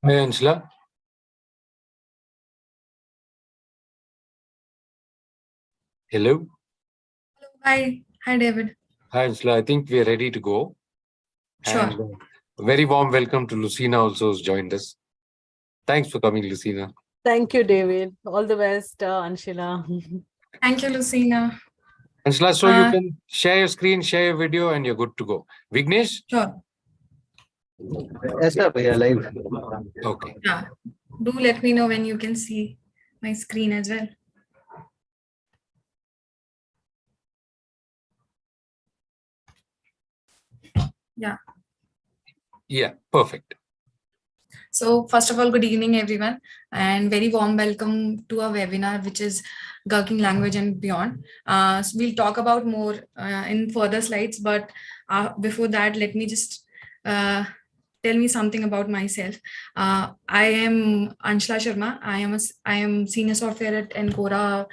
Hi, Anshula. Hello. Hello, hi. Hi, David. Hi, Anshula. I think we are ready to go. Sure. And a very warm welcome to Lucina also has joined us. Thanks for coming, Lucina. Thank you, David. All the best, Anshila. Thank you, Lucina. Anshula, so you Uh, can share your screen, share your video, and you're good to go. Vignesh? sure. Yes, sir. We are live. Okay. Yeah. Do let me know when you can see my screen as well. Yeah. Yeah, perfect. So first of all, good evening, everyone, and very warm welcome to our webinar, which is Gherkin Language and Beyond. So we'll talk about more in further slides, but before that, let me just tell me something about myself. I am Anshla Sharma. I am senior software at Encora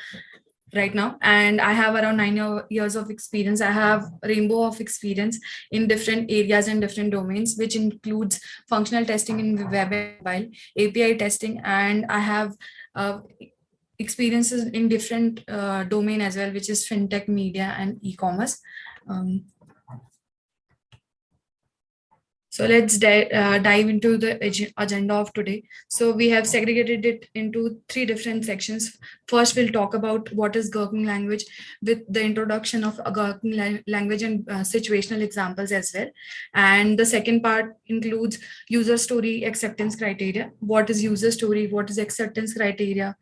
right now, and I have around 9 years of experience. I have a rainbow of experience in different areas and different domains, which includes functional testing in web and mobile, API testing, and I have experiences in different domain as well, which is fintech, media, and e-commerce. So let's dive into the agenda of today. So we have segregated it into 3 different sections. First, we'll talk about what is Gherkin language with the introduction of a Gherkin language and situational examples as well. And the second part includes user story acceptance criteria. What is user story? What is acceptance criteria?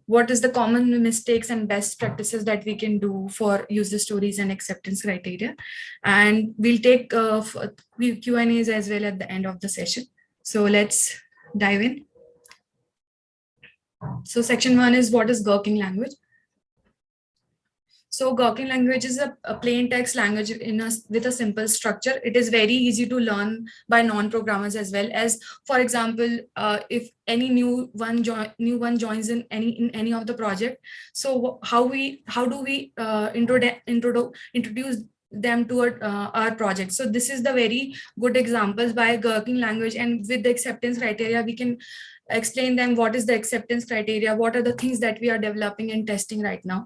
What is the common mistakes and best practices that we can do for user stories and acceptance criteria? And we'll take Q&As as well at the end of the session. So let's dive in. So section 1 is what is Gherkin language. So Gherkin language is a plain text language with a simple structure. It is very easy to learn by non-programmers as well. As for example, if any new one joins in any of the project, so how do we introduce them to our project? So this is the very good examples by Gherkin language, and with the acceptance criteria, we can explain them what is the acceptance criteria, what are the things that we are developing and testing right now.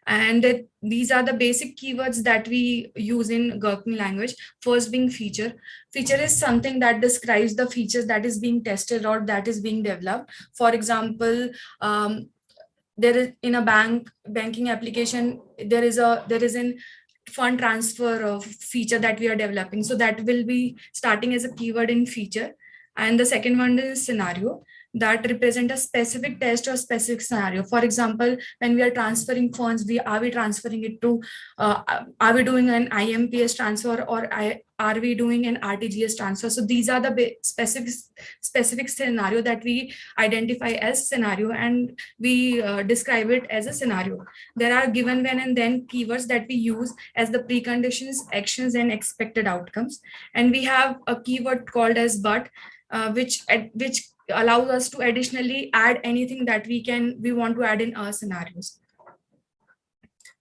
And these are the basic keywords that we use in Gherkin language. First being feature. Feature is something that describes the features that is being tested or that is being developed. For example, there is in a banking application, there is an fund transfer feature that we are developing. So that will be starting as a keyword in feature. And the second one is scenario, that represent a specific test or specific scenario. For example, when we are transferring funds, are we transferring it to, are we doing an IMPS transfer, or are we doing an RTGS transfer? So these are the specific scenario that we identify as scenario, and we describe it as a scenario. There are given, when, and then keywords that we use as the preconditions, actions, and expected outcomes. And we have a keyword called as but, which allows us to additionally add anything that we want to add in our scenarios.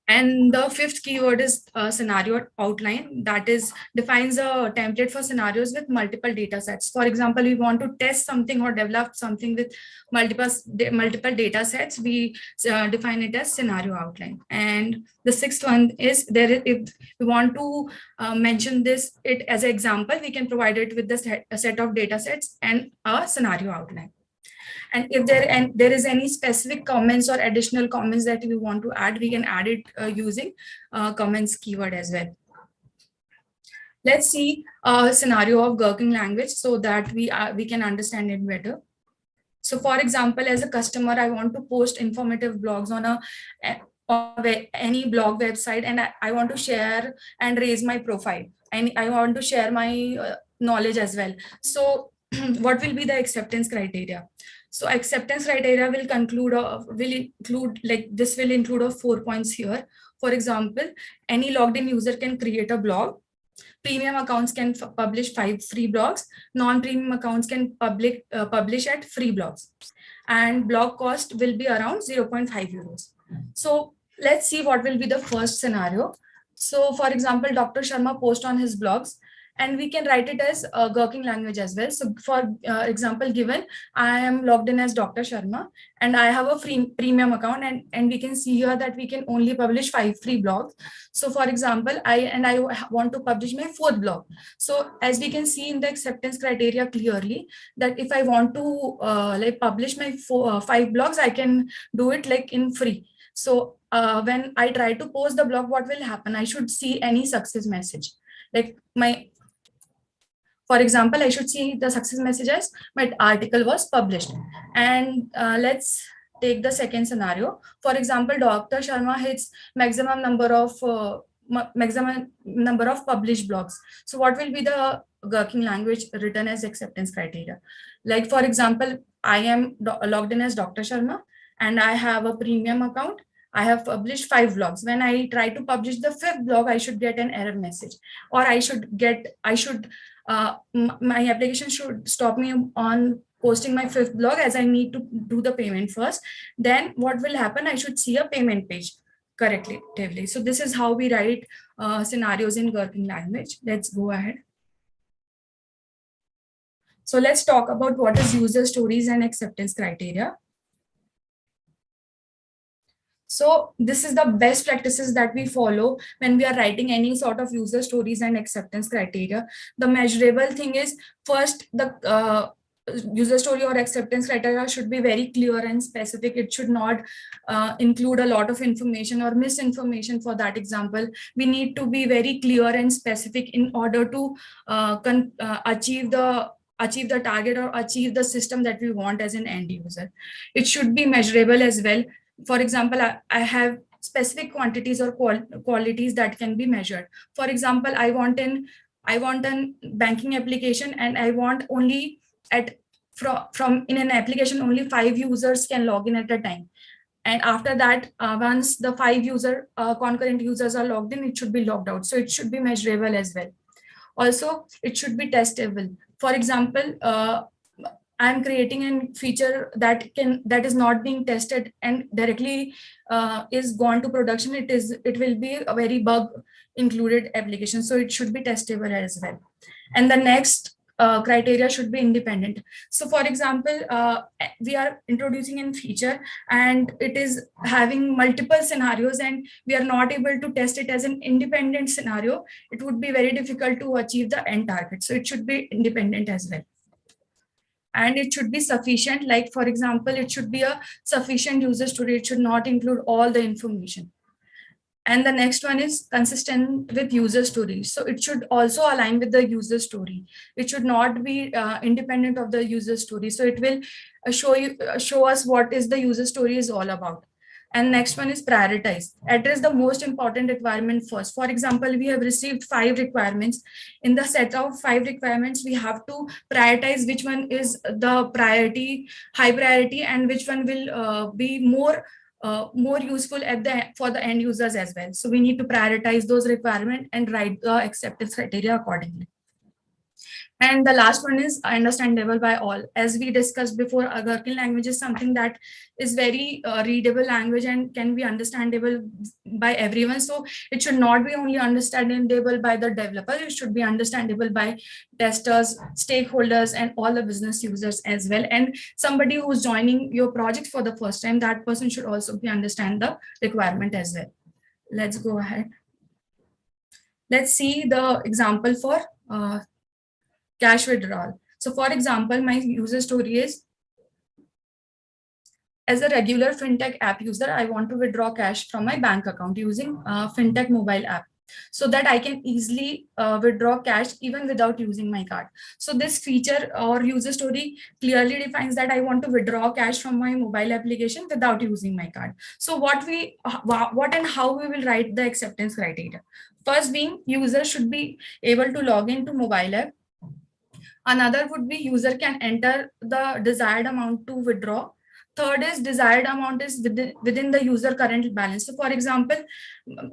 And the fifth keyword is scenario outline, that is defines a template for scenarios with multiple data sets. For example, we want to test something or develop something with multiple data sets, we define it as scenario outline. And the sixth one is if we want to mention it as an example, we can provide it with a set of data sets and a scenario outline. And if there is any specific comments or additional comments that we want to add, we can add it using comments keyword as well. Let's see a scenario of Gherkin language so that we can understand it better. So for example, as a customer, I want to post informative blogs on any blog website, and I want to share and raise my profile, and I want to share my knowledge as well. So what will be the acceptance criteria? So acceptance criteria will include 4 points here. For example, any logged in user can create a blog. Premium accounts can publish 5 free blogs. Non-premium accounts can publish at free blogs. And blog cost will be around 0.5 euros. So let's see what will be the first scenario. So for example, Dr. Sharma posts on his blogs, and we can write it as a Gherkin language as well. So for example given, I am logged in as Dr. Sharma and I have a free premium account, and we can see here that we can only publish 5 free blogs. So for example, I want to publish my 4th blog. So as we can see in the acceptance criteria clearly, that if I want to like publish my 5 blogs, I can do it like in free. So when I try to post the blog, what will happen? I should see any success message. Like for example, I should see the success message as my article was published. And let's take the second scenario. For example, Dr. Sharma hits maximum number of published blogs. So what will be the Gherkin language written as acceptance criteria? Like for example, I am logged in as Dr. Sharma and I have a premium account. I have published 5 blogs. When I try to publish the 5th blog, I should get an error message, or my application should stop me on posting my 5th blog, as I need to do the payment first. Then what will happen? I should see a payment page correctly. So this is how we write scenarios in Gherkin language. Let's go ahead. So let's talk about what is user stories and acceptance criteria. So this is the best practices that we follow when we are writing any sort of user stories and acceptance criteria. The measurable thing is, first, the user story or acceptance criteria should be very clear and specific. It should not include a lot of information or misinformation. For that example, we need to be very clear and specific in order to achieve the target or achieve the system that we want as an end user. It should be measurable as well. For example, I have specific quantities or qualities that can be measured. For example, I want an banking application, and I want only from in an application only 5 users can log in at a time. And after that, once the 5 concurrent users are logged in, it should be logged out. So it should be measurable as well. Also, it should be testable. For example, I'm creating a feature that is not being tested and directly is gone to production. It will be a very bug included application, so it should be testable as well. And the next criteria should be independent. So for example, we are introducing a feature and it is having multiple scenarios and we are not able to test it as an independent scenario. It would be very difficult to achieve the end target. So it should be independent as well. And it should be sufficient. Like for example, it should be a sufficient user story. It should not include all the information. And the next one is consistent with user story. So it should also align with the user story. It should not be independent of the user story. So it will show us what is the user story is all about. And next one is prioritize. Address the most important requirement first. For example, we have received 5 requirements. In the set of 5 requirements, we have to prioritize which one is the high priority, and which one will be more useful for the end users as well. So we need to prioritize those requirements and write the acceptance criteria accordingly. And the last one is understandable by all. As we discussed before, a Gherkin language is something that is very readable language and can be understandable by everyone. So it should not be only understandable by the developer, it should be understandable by testers, stakeholders, and all the business users as well. And somebody who's joining your project for the first time, that person should also understand the requirement as well. Let's go ahead. Let's see the example for cash withdrawal. So for example, my user story is, as a regular fintech app user, I want to withdraw cash from my bank account using fintech mobile app, so that I can easily withdraw cash even without using my card. So this feature or user story clearly defines that I want to withdraw cash from my mobile application without using my card. So what and how we will write the acceptance criteria. First being, user should be able to log into mobile app. Another would be user can enter the desired amount to withdraw. Third is desired amount is within the user current balance. So for example,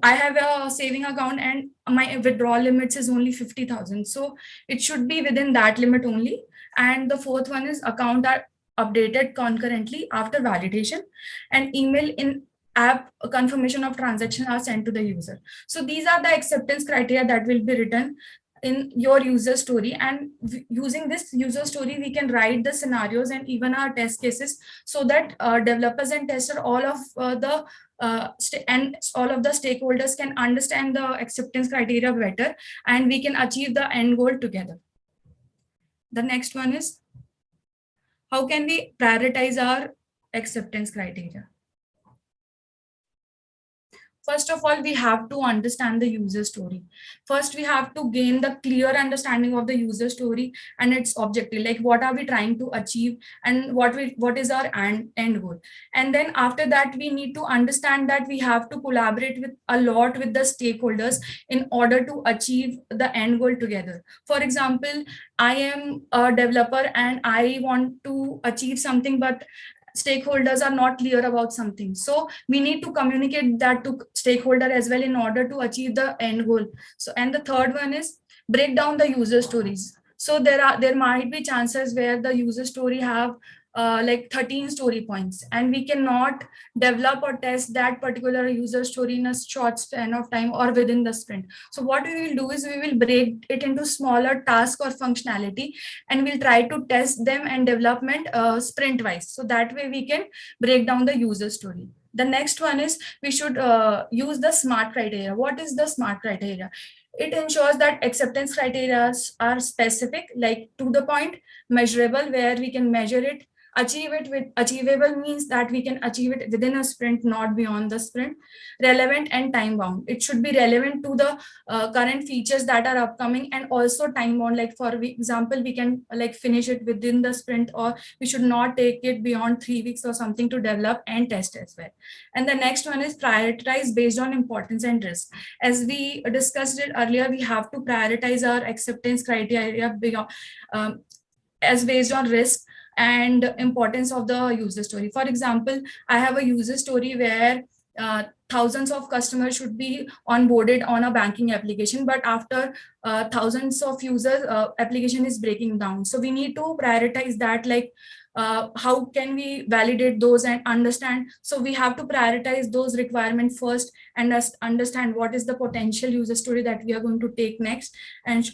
I have a saving account and my withdrawal limits is only 50,000. So it should be within that limit only. And the fourth one is account are updated concurrently after validation, and email in app confirmation of transaction are sent to the user. So these are the acceptance criteria that will be written. in your user story, and using this user story we can write the scenarios and even our test cases, so that developers and tester all of all of the stakeholders can understand the acceptance criteria better, and we can achieve the end goal together. The next one is, how can we prioritize our acceptance criteria? First of all, we have to understand the user story. First, we have to gain the clear understanding of the user story and its objective, like what are we trying to achieve and what is our end goal. And then after that, we need to understand that we have to collaborate with a lot with the stakeholders in order to achieve the end goal together. For example, I am a developer and I want to achieve something, but stakeholders are not clear about something. So we need to communicate that to stakeholder as well in order to achieve the end goal. So, and the third one is break down the user stories. So there might be chances where the user story have like 13 story points, and we cannot develop or test that particular user story in a short span of time or within the sprint. So what we will do is we will break it into smaller task or functionality, and we'll try to test them and development sprint wise. So that way we can break down the user story. The next one is we should use the SMART criteria. What is the SMART criteria? It ensures that acceptance criteria are specific, like to the point, measurable, where we can measure it, achieve it with achievable means that we can achieve it within a sprint, not beyond the sprint, relevant and time bound. It should be relevant to the current features that are upcoming, and also time bound, like for example, we can like finish it within the sprint, or we should not take it beyond 3 weeks or something to develop and test as well. And the next one is prioritize based on importance and risk. As we discussed it earlier, we have to prioritize our acceptance criteria beyond as based on risk and importance of the user story. For example, I have a user story where thousands of customers should be onboarded on a banking application, but after thousands of users, application is breaking down. So we need to prioritize that, like how can we validate those and understand. So we have to prioritize those requirements first and understand what is the potential user story that we are going to take next, and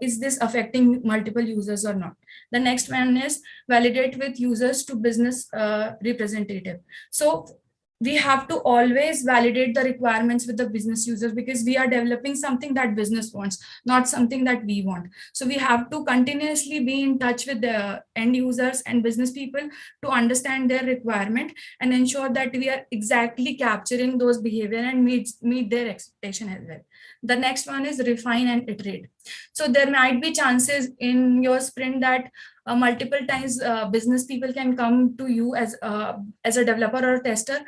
is this affecting multiple users or not. The next one is validate with users to business representative. So we have to always validate the requirements with the business users, because we are developing something that business wants, not something that we want. So we have to continuously be in touch with the end users and business people to understand their requirement and ensure that we are exactly capturing those behavior and meet their expectation as well. The next one is refine and iterate. So there might be chances in your sprint that multiple times business people can come to you as a developer or a tester.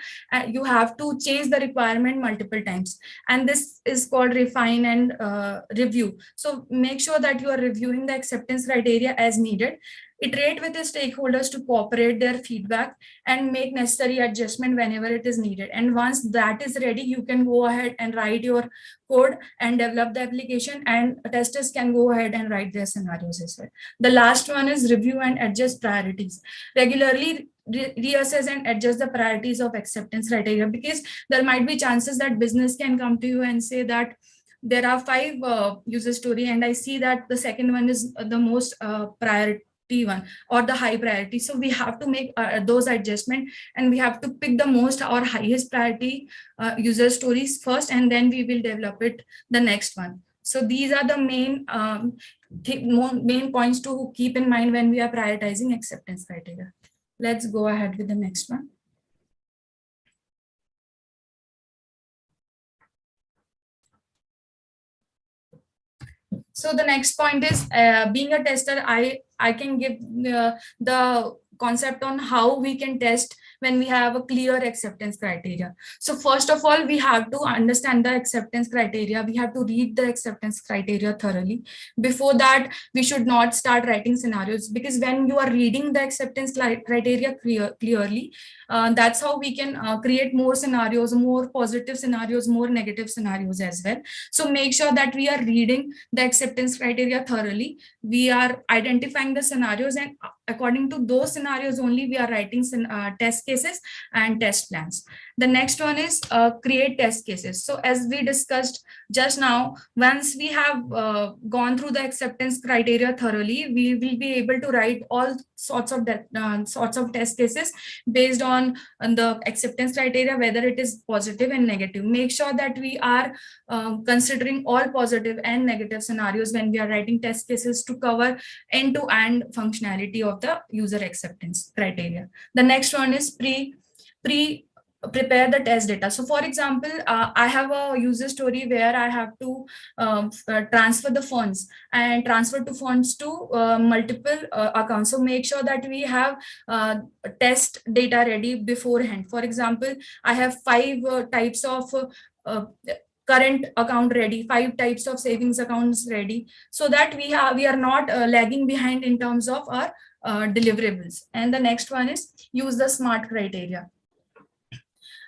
You have to change the requirement multiple times, and this is called refine and review. So make sure that you are reviewing the acceptance criteria as needed. Iterate with the stakeholders to cooperate their feedback and make necessary adjustment whenever it is needed. And once that is ready, you can go ahead and write your code and develop the application, and testers can go ahead and write their scenarios as well. The last one is review and adjust priorities. Regularly reassess and adjust the priorities of acceptance criteria, because there might be chances that business can come to you and say that there are 5 user story, and I see that the second one is the most priority one or the high priority. So we have to make those adjustments, and we have to pick the most or highest priority user stories first, and then we will develop it the next one. So these are the main main points to keep in mind when we are prioritizing acceptance criteria. Let's go ahead with the next one. So the next point is being a tester, I can give the concept on how we can test when we have a clear acceptance criteria. So first of all, we have to understand the acceptance criteria. We have to read the acceptance criteria thoroughly. Before that, we should not start writing scenarios, because when you are reading the acceptance criteria clearly, that's how we can create more scenarios, more positive scenarios, more negative scenarios as well. So make sure that we are reading the acceptance criteria thoroughly. We are identifying the scenarios, and according to those scenarios only, we are writing test cases and test plans. The next one is create test cases. So as we discussed just now, once we have gone through the acceptance criteria thoroughly, we will be able to write all sorts of test cases based on the acceptance criteria, whether it is positive and negative. Make sure that we are considering all positive and negative scenarios when we are writing test cases to cover end-to-end functionality of the user acceptance criteria. The next one is prepare the test data. So for example, I have a user story where I have to transfer the funds and transfer to funds to multiple accounts. So make sure that we have test data ready beforehand. For example, I have 5 types of current account ready, 5 types of savings accounts ready, so that we are not lagging behind in terms of our deliverables. And the next one is use the SMART criteria.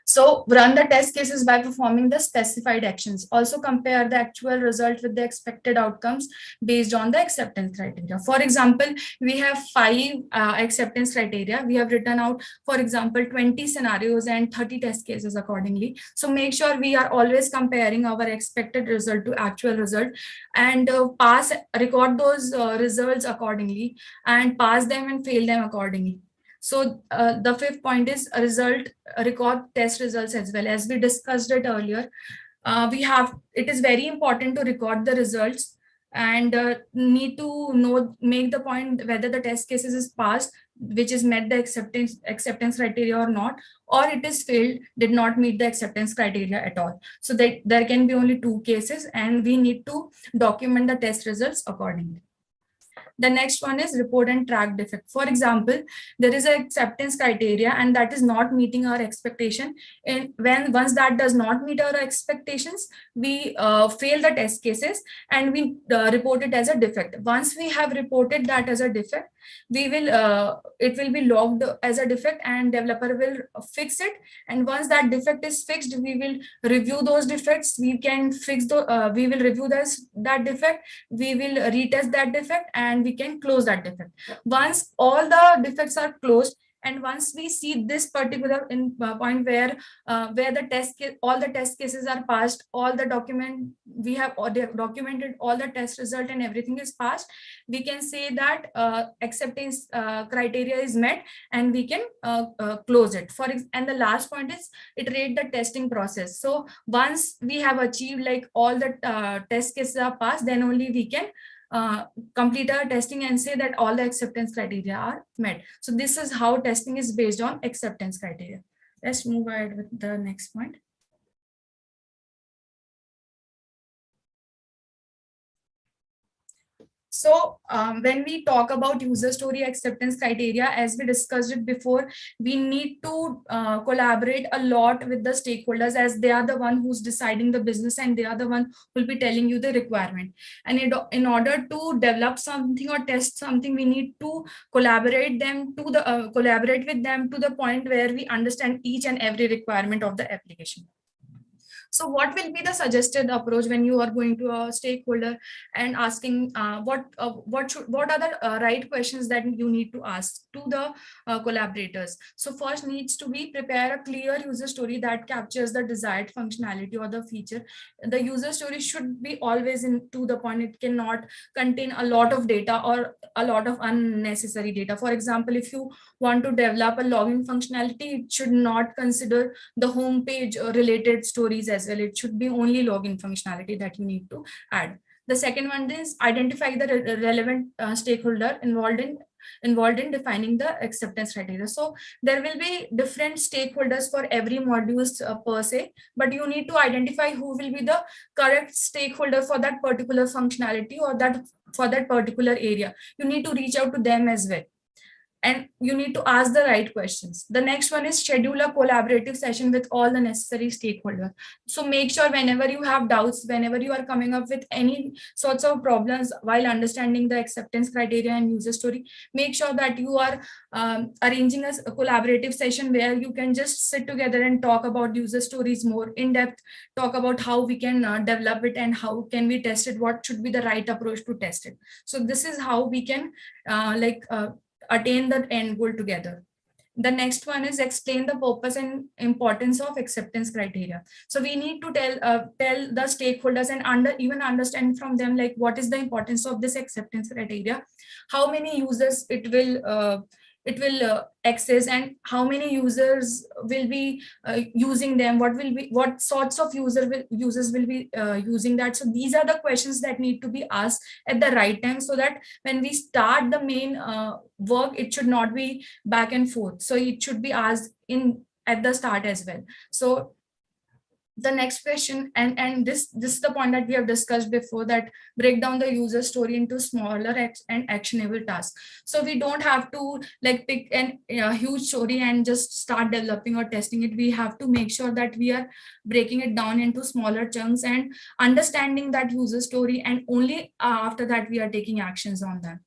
So run the test cases by performing the specified actions. Also compare the actual result with the expected outcomes based on the acceptance criteria. For example, we have 5 acceptance criteria. We have written out, for example, 20 scenarios and 30 test cases accordingly. So make sure we are always comparing our expected result to actual result, and record those results accordingly, and pass them and fail them accordingly. So the 5th point is record test results as well. As we discussed it earlier, it is very important to record the results, and need to make the point whether the test cases is passed, which is met the acceptance criteria or not, or it is failed, did not meet the acceptance criteria at all. So there can be only 2 cases, and we need to document the test results accordingly. The next one is report and track defect. For example, there is an acceptance criteria and that is not meeting our expectation. And once that does not meet our expectations, we fail the test cases and we report it as a defect. Once we have reported that as a defect, it will be logged as a defect and developer will fix it. And once that defect is fixed, we will review those defects. We will review that defect. We will retest that defect and we can close that defect. Once all the defects are closed, and once we see this particular point where all the test cases are passed, we have documented all the test result and everything is passed, we can say that acceptance criteria is met and we can close it. And the last point is iterate the testing process. So once we have achieved like all the test cases are passed, then only we can complete our testing and say that all the acceptance criteria are met. So this is how testing is based on acceptance criteria. Let's move ahead with the next point. So when we talk about user story acceptance criteria, as we discussed it before, we need to collaborate a lot with the stakeholders, as they are the one who's deciding the business and they are the one who will be telling you the requirement. And in order to develop something or test something, we need to collaborate with them to the point where we understand each and every requirement of the application. So what will be the suggested approach when you are going to a stakeholder and asking what are the right questions that you need to ask to the collaborators? So first needs to be prepare a clear user story that captures the desired functionality or the feature. The user story should be always to the point. It cannot contain a lot of data or a lot of unnecessary data. For example, if you want to develop a login functionality, it should not consider the home page related stories as well. It should be only login functionality that you need to add. The second one is identify the relevant stakeholder involved in defining the acceptance criteria. So there will be different stakeholders for every modules per se, but you need to identify who will be the correct stakeholder for that particular functionality or for that particular area. You need to reach out to them as well. And you need to ask the right questions. The next one is schedule a collaborative session with all the necessary stakeholders. So make sure whenever you have doubts, whenever you are coming up with any sorts of problems while understanding the acceptance criteria and user story, make sure that you are arranging a collaborative session where you can just sit together and talk about user stories more in depth, talk about how we can develop it and how can we test it, what should be the right approach to test it. So this is how we can attain the end goal together. The next one is explain the purpose and importance of acceptance criteria. So we need to tell the stakeholders and even understand from them, like, what is the importance of this acceptance criteria, how many users it will access, and how many users will be using them, what sorts of users will be using that. So these are the questions that need to be asked at the right time, so that when we start the main work, it should not be back and forth. So it should be asked in at the start as well. So the next question, and this is the point that we have discussed before, that break down the user story into smaller and actionable tasks. So we don't have to like pick a huge story and just start developing or testing it. We have to make sure that we are breaking it down into smaller chunks and understanding that user story, and only after that we are taking actions on them.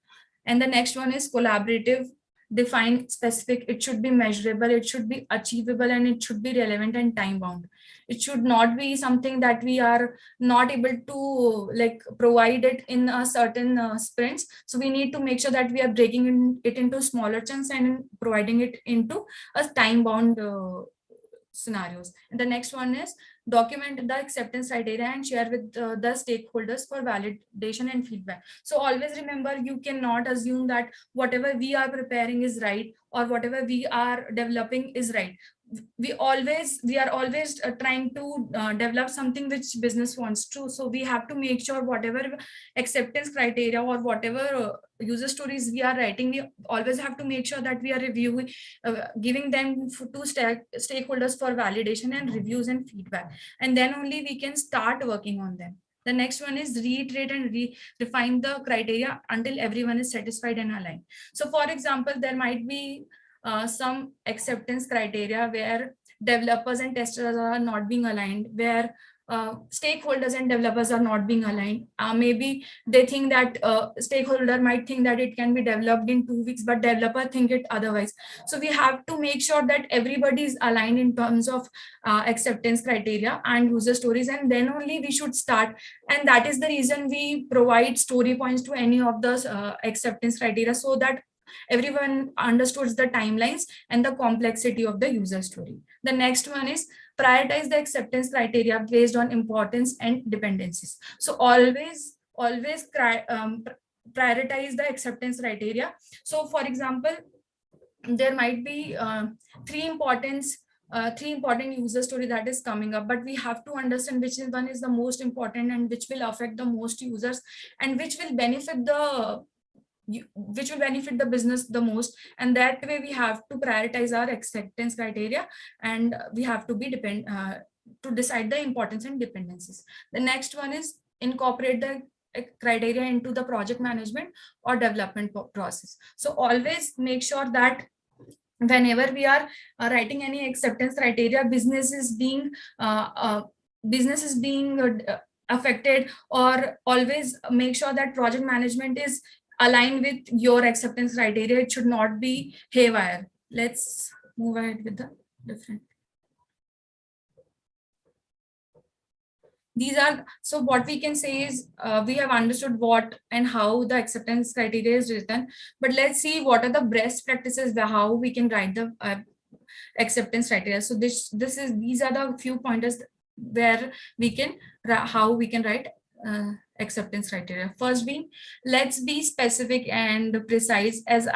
And the next one is collaborative, define specific. It should be measurable, it should be achievable, and it should be relevant and time bound. It should not be something that we are not able to like provide it in a certain sprints. So we need to make sure that we are breaking it into smaller chunks and providing it into a time bound scenarios. And the next one is document the acceptance criteria and share with the stakeholders for validation and feedback. So always remember, you cannot assume that whatever we are preparing is right, or whatever we are developing is right. We are always trying to develop something which business wants to. So we have to make sure whatever acceptance criteria or whatever user stories we are writing, we always have to make sure that we are reviewing, giving them to stakeholders for validation and reviews and feedback, and then only we can start working on them. The next one is reiterate and refine the criteria until everyone is satisfied and aligned. So for example, there might be some acceptance criteria where developers and testers are not being aligned, where stakeholders and developers are not being aligned. Maybe they think that stakeholder might think that it can be developed in 2 weeks, but developer think it otherwise. So we have to make sure that everybody is aligned in terms of acceptance criteria and user stories, and then only we should start. And that is the reason we provide story points to any of those acceptance criteria, so that everyone understood the timelines and the complexity of the user story. The next one is prioritize the acceptance criteria based on importance and dependencies. So always prioritize the acceptance criteria. So for example, there might be three important user story that is coming up, but we have to understand which one is the most important and which will affect the most users, and which will benefit the business the most. And that way we have to prioritize our acceptance criteria, and we have to be to decide the importance and dependencies. The next one is incorporate the criteria into the project management or development process. So always make sure that whenever we are writing any acceptance criteria, business is being affected, or always make sure that project management is aligned with your acceptance criteria. It should not be haywire. Let's move ahead with the different. These are, so what we can say is we have understood what and how the acceptance criteria is written, but let's see what are the best practices, how we can write the acceptance criteria. So these are the few pointers where we can how we can write acceptance criteria. First being, let's be specific and precise, as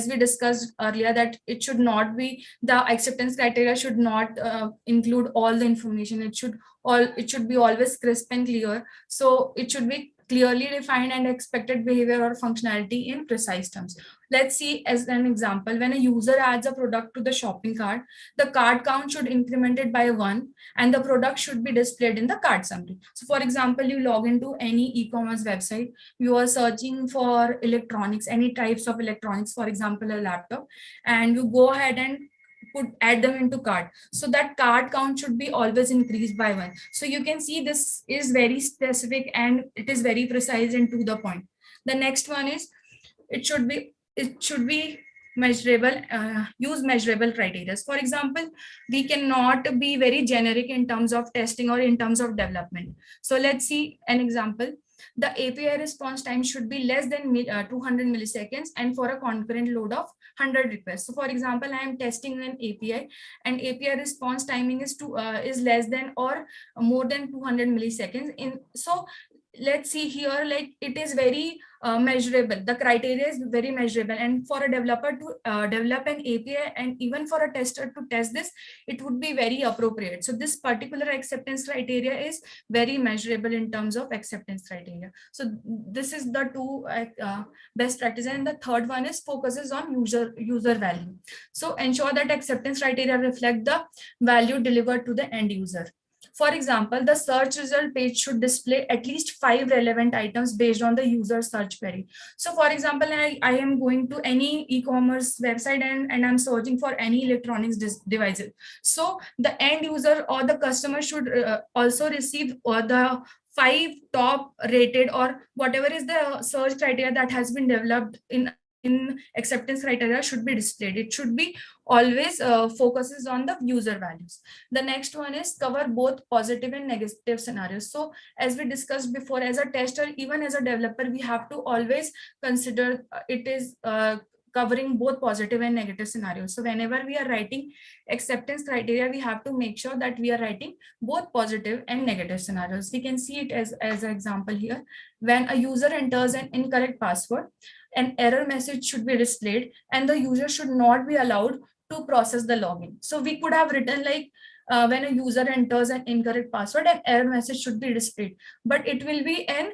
we discussed earlier, that it should not be, the acceptance criteria should not include all the information. It should be always crisp and clear. So it should be clearly defined and expected behavior or functionality in precise terms. Let's see as an example, when a user adds a product to the shopping cart, the cart count should increment it by 1 and the product should be displayed in the cart summary. So for example, you log into any e-commerce website, you are searching for electronics, any types of electronics, for example, a laptop, and you go ahead and add them into cart. So that cart count should be always increased by 1. So you can see this is very specific and it is very precise and to the point. The next one is it should be measurable, use measurable criteria. For example, we cannot be very generic in terms of testing or in terms of development. So let's see an example. the API response time should be less than 200 milliseconds and for a concurrent load of 100 requests. So for example, I am testing an API and API response timing is less than or more than 200 milliseconds. So let's see here, like it is very measurable. The criteria is very measurable, and for a developer to develop an API and even for a tester to test this, it would be very appropriate. So this particular acceptance criteria is very measurable in terms of acceptance criteria. So this is the two best practices, and the third one is focuses on user value. So ensure that acceptance criteria reflect the value delivered to the end user. For example, the search result page should display at least 5 relevant items based on the user search query. So for example, I am going to any e-commerce website and I'm searching for any electronics devices. So the end user or the customer should also receive the 5 top rated or whatever is the search criteria that has been developed in acceptance criteria should be displayed. It should be always focuses on the user values. The next one is cover both positive and negative scenarios. So as we discussed before, as a tester, even as a developer, we have to always consider it is covering both positive and negative scenarios. So whenever we are writing acceptance criteria, we have to make sure that we are writing both positive and negative scenarios. We can see it as an example here. When a user enters an incorrect password, an error message should be displayed and the user should not be allowed to process the login. So we could have written like when a user enters an incorrect password, an error message should be displayed, but it will be an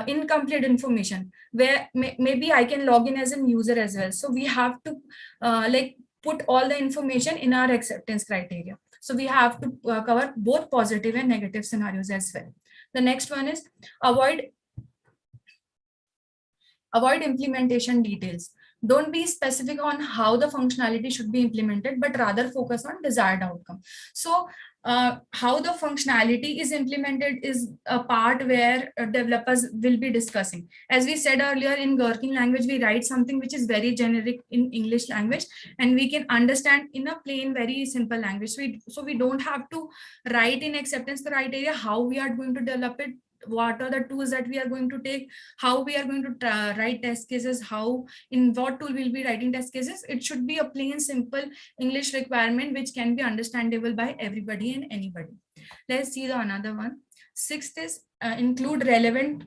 incomplete information where maybe I can log in as a user as well. So we have to like put all the information in our acceptance criteria. So we have to cover both positive and negative scenarios as well. The next one is avoid implementation details. Don't be specific on how the functionality should be implemented, but rather focus on desired outcome. So how the functionality is implemented is a part where developers will be discussing. As we said earlier, in Gherkin language, we write something which is very generic in English language, and we can understand in a plain, very simple language. So we don't have to write in acceptance criteria how we are going to develop it, what are the tools that we are going to take, how we are going to write test cases, how in what tool we'll be writing test cases. It should be a plain simple English requirement which can be understandable by everybody and anybody. Let's see the another one. Sixth is include relevant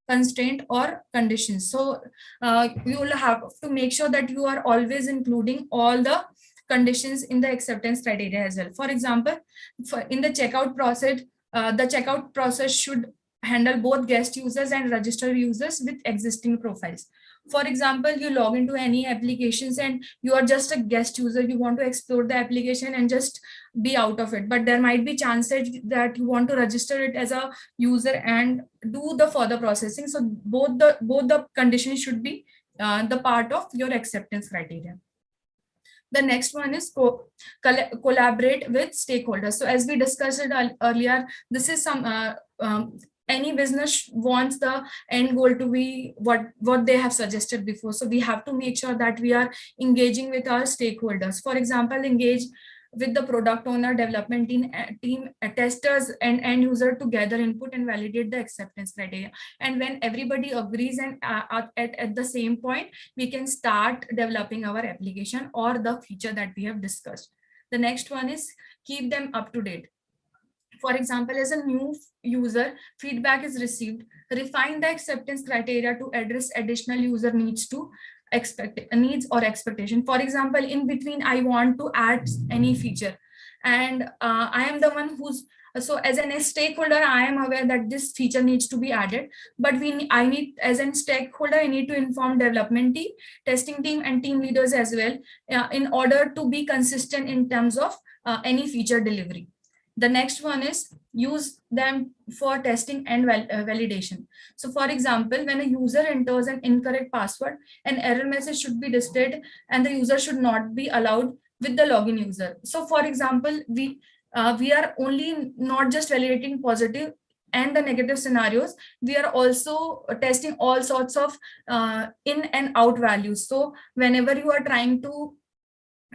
constraint or conditions. So you will have to make sure that you are always including all the conditions in the acceptance criteria as well. For example, in the checkout process should handle both guest users and registered users with existing profiles. For example, you log into any applications and you are just a guest user, you want to explore the application and just be out of it, but there might be chances that you want to register it as a user and do the further processing. So both the conditions should be the part of your acceptance criteria. The next one is collaborate with stakeholders. So as we discussed it earlier, this is some any business wants the end goal to be what they have suggested before. So we have to make sure that we are engaging with our stakeholders. For example, engage with the product owner, development team, testers, and end user to gather input and validate the acceptance criteria. And when everybody agrees and at the same point, we can start developing our application or the feature that we have discussed. The next one is keep them up to date. For example, as a new user, feedback is received, refine the acceptance criteria to address additional user needs or expectation. For example, in between, I want to add any feature and I am the one who's, so as a stakeholder, I am aware that this feature needs to be added, but I need, as a stakeholder, I need to inform development team, testing team, and team leaders as well in order to be consistent in terms of any feature delivery. The next one is use them for testing and validation. So for example, when a user enters an incorrect password, an error message should be displayed and the user should not be allowed with the login user. So for example, we are only not just validating positive and the negative scenarios, we are also testing all sorts of in and out values. So whenever you are trying to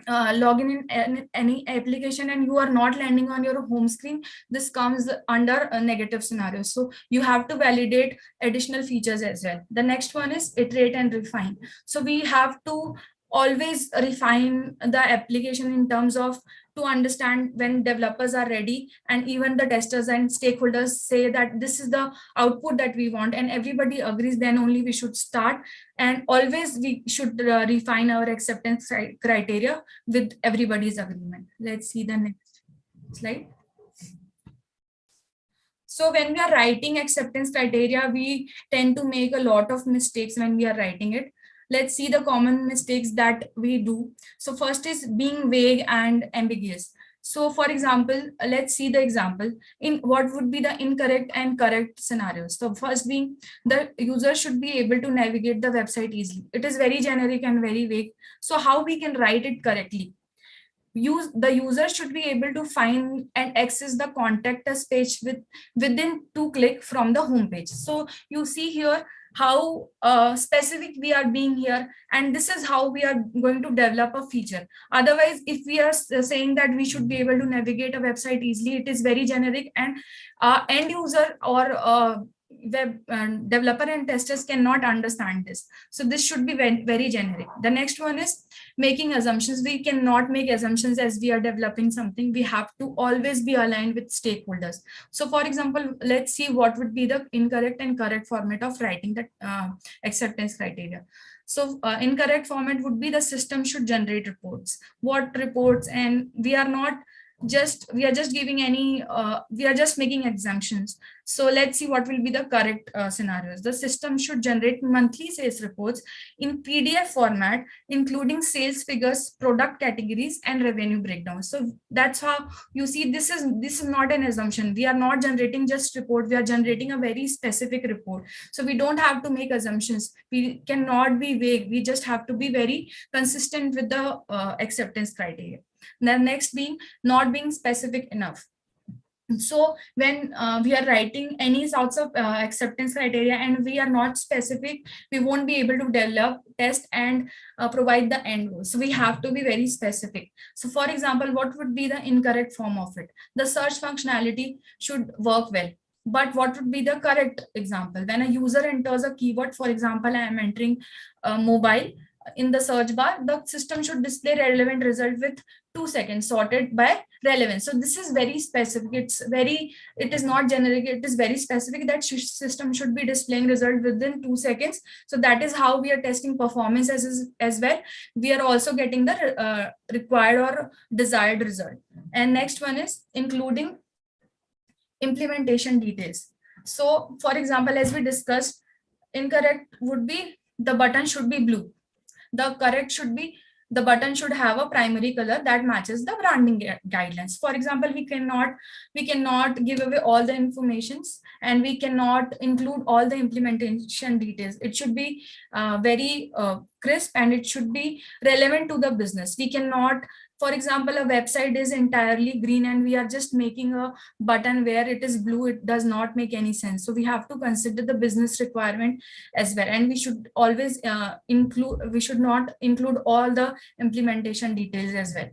log in any application and you are not landing on your home screen, this comes under a negative scenario. So you have to validate additional features as well. The next one is iterate and refine. So we have to always refine the application in terms of to understand when developers are ready, and even the testers and stakeholders say that this is the output that we want and everybody agrees, then only we should start. And always we should refine our acceptance criteria with everybody's agreement. Let's see the next slide. So when we are writing acceptance criteria, we tend to make a lot of mistakes when we are writing it. Let's see the common mistakes that we do. So first is being vague and ambiguous. So for example, let's see the example in what would be the incorrect and correct scenarios. So first being, the user should be able to navigate the website easily. It is very generic and very vague. So how we can write it correctly? The user should be able to find and access the contact us page within 2 clicks from the home page. So you see here how specific we are being here, and this is how we are going to develop a feature. Otherwise, if we are saying that we should be able to navigate a website easily, it is very generic, and end user or web developer and testers cannot understand this. So this should be very, very generic. The next one is making assumptions. We cannot make assumptions as we are developing something. We have to always be aligned with stakeholders. So for example, let's see what would be the incorrect and correct format of writing the acceptance criteria. So incorrect format would be the system should generate reports. What reports? And we are just giving any we are just making exemptions. So let's see what will be the correct scenarios. The system should generate monthly sales reports in PDF format, including sales figures, product categories, and revenue breakdown. So that's how you see this is not an assumption. We are not generating just report. We are generating a very specific report. So we don't have to make assumptions. We cannot be vague. We just have to be very consistent with the acceptance criteria. The next being not being specific enough. So when we are writing any sorts of acceptance criteria and we are not specific, we won't be able to develop, test, and provide the end goal. So we have to be very specific. So for example, what would be the incorrect form of it? The search functionality should work well. But what would be the correct example? When a user enters a keyword, for example, I am entering mobile, in the search bar, the system should display relevant result with 2 seconds sorted by relevance. So this is very specific. It is not generic. It is very specific that system should be displaying result within 2 seconds. So that is how we are testing performance as well. We are also getting the required or desired result. And next one is including implementation details. So for example, as we discussed, incorrect would be the button should be blue. The correct should be the button should have a primary color that matches the branding guidelines. For example, we cannot give away all the informations, and we cannot include all the implementation details. It should be very crisp, and it should be relevant to the business. We cannot, for example, a website is entirely green and we are just making a button where it is blue. It does not make any sense. So we have to consider the business requirement as well. And we should always we should not include all the implementation details as well.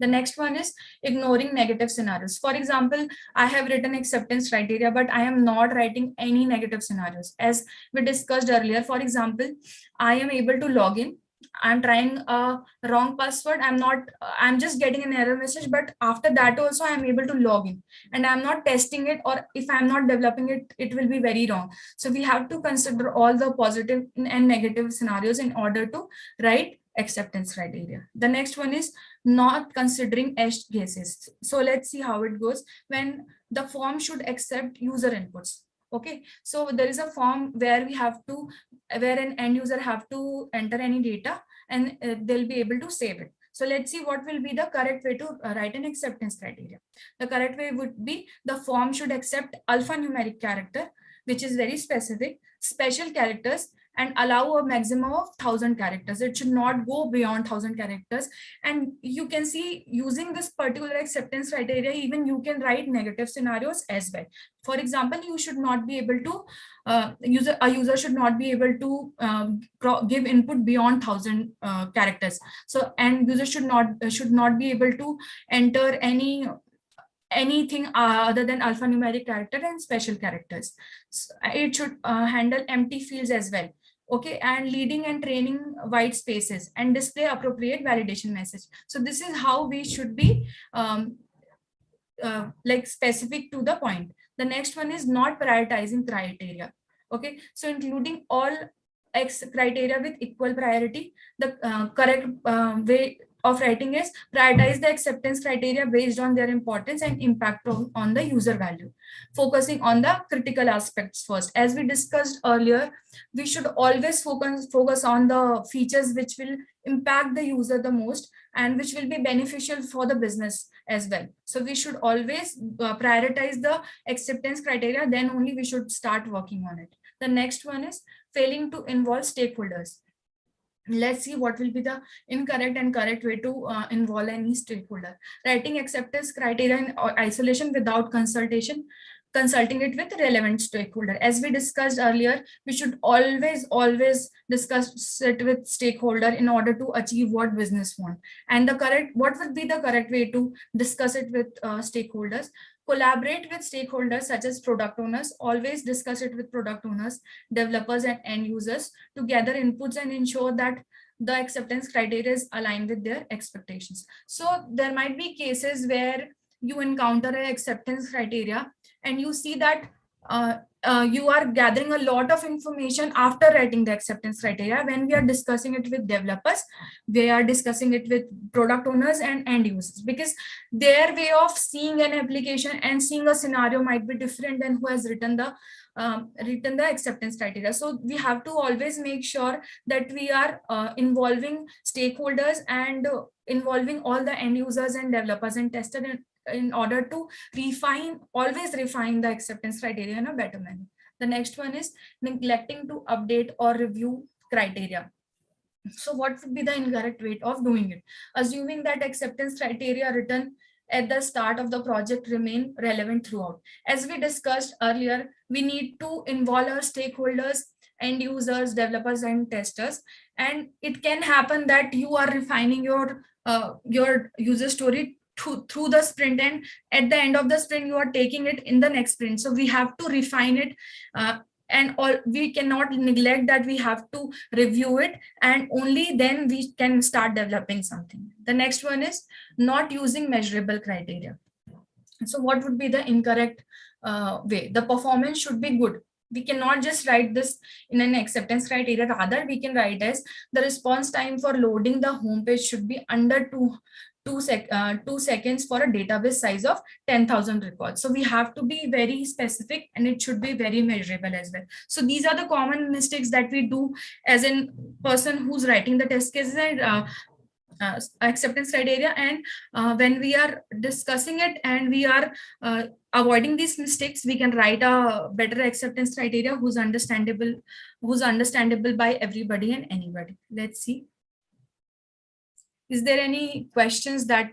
The next one is ignoring negative scenarios. For example, I have written acceptance criteria, but I am not writing any negative scenarios. As we discussed earlier, for example, I am able to log in. I'm trying a wrong password. I'm just getting an error message, but after that also I'm able to log in, and I'm not testing it, or if I'm not developing it, it will be very wrong. So we have to consider all the positive and negative scenarios in order to write acceptance criteria. The next one is not considering edge cases. So let's see how it goes. When the form should accept user inputs. Okay, so there is a form where an end user have to enter any data, and they'll be able to save it. So let's see what will be the correct way to write an acceptance criteria. The correct way would be the form should accept alphanumeric character, which is very specific, special characters, and allow a maximum of 1,000 characters. It should not go beyond 1,000 characters. And you can see using this particular acceptance criteria, even you can write negative scenarios as well. For example, you should not be able to a user should not be able to give input beyond 1,000 characters. So, and user should not be able to enter anything other than alphanumeric character and special characters. So it should handle empty fields as well. Okay, and leading and training white spaces and display appropriate validation message. So this is how we should be like specific to the point. The next one is not prioritizing criteria. Okay, so including all X criteria with equal priority. The correct way of writing is prioritize the acceptance criteria based on their importance and impact on the user value, focusing on the critical aspects first. As we discussed earlier, we should always focus on the features which will impact the user the most and which will be beneficial for the business as well. So we should always prioritize the acceptance criteria, then only we should start working on it. The next one is failing to involve stakeholders. Let's see what will be the incorrect and correct way to involve any stakeholder. Writing acceptance criteria in isolation without consulting it with relevant stakeholder. As we discussed earlier, we should always discuss it with stakeholder in order to achieve what business want. And what would be the correct way to discuss it with stakeholders? Collaborate with stakeholders such as product owners. Always discuss it with product owners, developers, and end users to gather inputs and ensure that the acceptance criteria is aligned with their expectations. So there might be cases where you encounter an acceptance criteria and you see that you are gathering a lot of information after writing the acceptance criteria. When we are discussing it with developers, we are discussing it with product owners and end users, because their way of seeing an application and seeing a scenario might be different than who has written the acceptance criteria. So we have to always make sure that we are involving stakeholders and involving all the end users and developers and testers in order to always refine the acceptance criteria in a better manner. The next one is neglecting to update or review criteria. So what would be the incorrect way of doing it? Assuming that acceptance criteria written at the start of the project remain relevant throughout. As we discussed earlier, we need to involve our stakeholders, end users, developers, and testers. And it can happen that you are refining your user story through the sprint, and at the end of the sprint you are taking it in the next sprint. So we have to refine it, and we cannot neglect that we have to review it, and only then we can start developing something. The next one is not using measurable criteria. So what would be the incorrect way? The performance should be good. We cannot just write this in an acceptance criteria. Rather, we can write as the response time for loading the homepage should be under 2 seconds for a database size of 10,000 records. So we have to be very specific, and it should be very measurable as well. So these are the common mistakes that we do as a person who's writing the test cases and acceptance criteria. And when we are discussing it and we are avoiding these mistakes, we can write a better acceptance criteria who's understandable by everybody and anybody. Let's see. Is there any questions that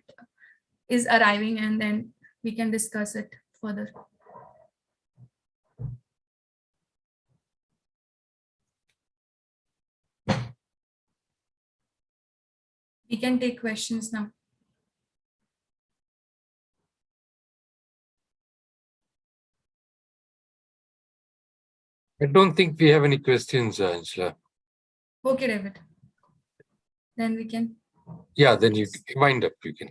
is arriving, and then we can discuss it further? We can take questions now. I don't think we have any questions, Angela. Okay, David. Then we can. Yeah, then you wind up. You can.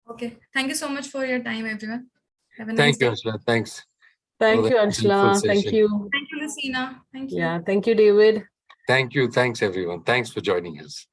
Okay. Thank you so much for your time, everyone. Have a nice Thank you, day. Angela. Thanks. Thank for you, the Anshula. helpful Thank session. you. Thank you, Lucina. Thank you. Yeah, thank you, David. Thank you. Thanks, everyone. Thanks for joining us.